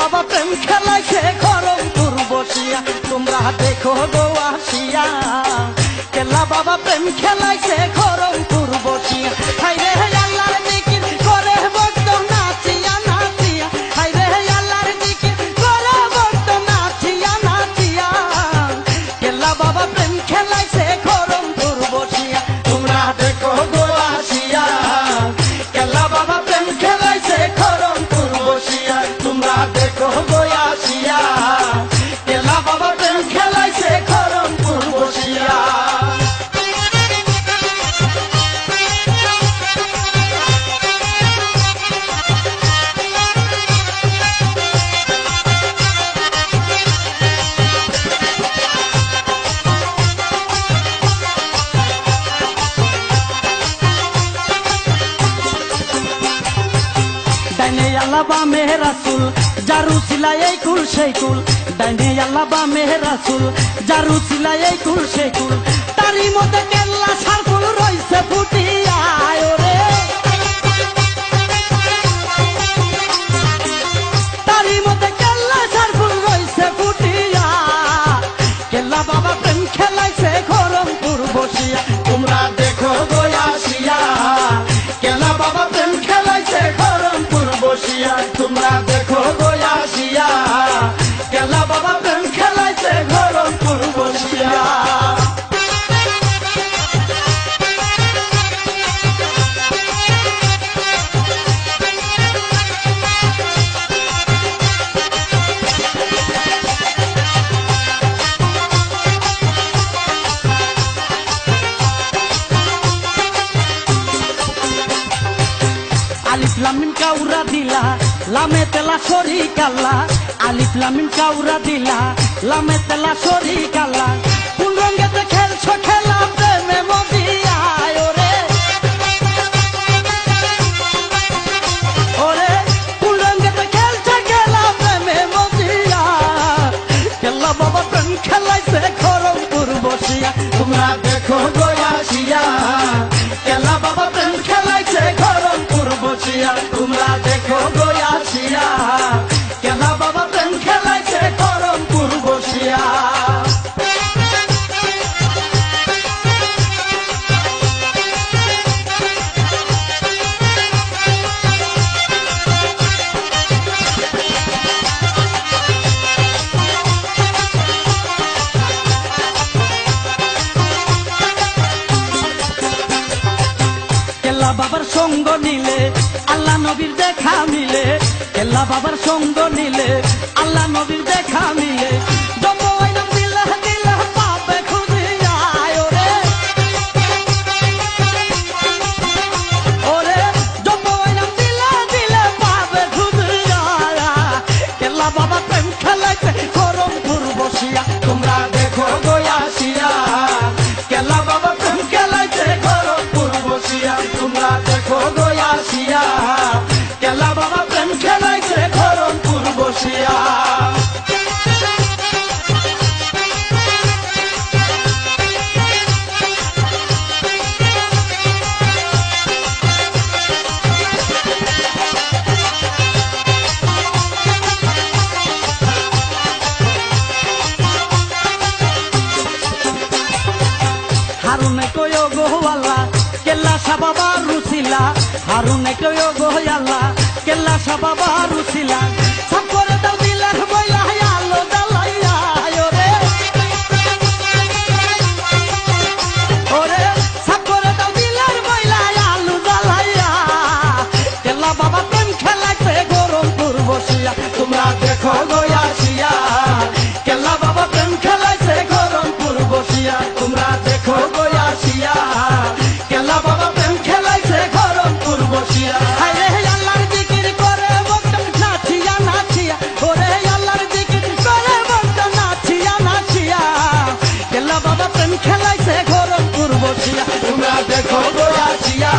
বাবা প্রেম খেলাইছে খড়মপুর বসিয়া তোমরা দেখো গো আসিয়া কেল্লা বাবা প্রেম খেলাইছে খড়মপুর বসিয়া হাই রে আল্লাহর জিকির করে ভক্ত নাচিয়া নাচিয়া হাই রে আল্লাহর জিকির করে ভক্ত নাচিয়া নাচিয়া কেল্লা বাবা প্রেম খেলাইছে খড়মপুর বসিয়া তোমরা দেখো গো আসিয়া কেল্লা বাবা প্রেম খেলাইছে খড়মপুর বসিয়া তোমরা দেখো গো আসিয়া কেল্লা বাবা প্রেম খেলাইছে খড়মপুর বসিয়া ডাইনে আল্লাহ বামে রাসূল জারু সিলাই এই কুল সেই কুল ডাইনে আল্লাহ বামে রাসূল জারু সিলাই এই কুল সেই কুল তারি মধ্যে কেল্লা সারকুল রইছে ফুটিয়া ওরে তারি মধ্যে কেল্লা সারকুল রইছে ফুটিয়া কেল্লা বাবা প্রেম খেলাইছে খড়মপুর বসিয়া তোমরা দেখো গো আসিয়া কেল্লা বাবা প্রেম খেলাইছে খড়মপুর বসিয়া তোমরা দেখো গো আসিয়া কেল্লা বাবা প্রেম খেলাইছে খড়মপুর বসিয়া আলিফ লাম মিম কাউরা দিলা লামে তেলা শরীক আল্লাহ আলিফ লাম মিম কাউরা দিলা লামে তেলা শরীক আল্লাহ কোন রঙেতে খেলছো খেলা প্রেমে মজিয়া ওরে ওরে কোন রঙেতে খেলছো খেলা প্রেমে মজিয়া কেল্লা বাবা প্রেম খেলাইছে খড়মপুর বসিয়া তোমরা দেখো গো আসিয়া কেল্লা বাবা প্রেম খেলাইছে খড়মপুর বসিয়া তোমরা দেখো গো আসিয়া কেল্লা বাবা প্রেম খেলাইছে খড়মপুর বসিয়া কেল্লা বাবার সঙ্গ নিলে আল্লাহ নবীর দেখা মিলে কেল্লা বাবার সঙ্গ নিলে আল্লাহ নবীর দেখা মিলে জম্মুইনাম দিলে দিলে পাবে খুঁজিয়া ওরে ওরে জম্মুইনাম দিলে দিলে পাবে খুঁজিয়া কেল্লা বাবা প্রেম খেলাইছে খড়মপুর বসিয়া তোমরা দেখো গো আসিয়া কেল্লা বাবা প্রেম খেলাইছে খড়মপুর বসিয়া তোমরা দেখো গো আসিয়া কেল্লা বাবা প্রেম খেলাইছে খড়মপুর বসিয়া হারুনে কয় গো আল্লাহ কেল্লা সাবাবা রুসিলা হারুনে কয় গো আল্লাহ কেল্লা সাবাবা রুসিলা সব করে দাও দিলার বইলা আলো জ্বালাইয়া ওরে ওরে সব করে দাও দিলার বইলা আলো জ্বালাইয়া কেল্লা বাবা প্রেম খেলাইছে খড়মপুর বসিয়া তোমরা দেখো গো আসিয়া কেল্লা বাবা প্রেম খেলাইছে খড়মপুর বসিয়া তোমরা দেখো গো আসিয়া কেল্লা বাবা প্রেম খেলাইছে খড়মপুর বসিয়া হাই রে আল্লাহর জিকির করে ভক্ত নাচিয়া নাচিয়া ওরে আল্লাহর জিকির করে ভক্ত নাচিয়া নাচিয়া কেল্লা বাবা প্রেম খেলাইছে খড়মপুর বসিয়া তোমরা দেখো গো আসিয়া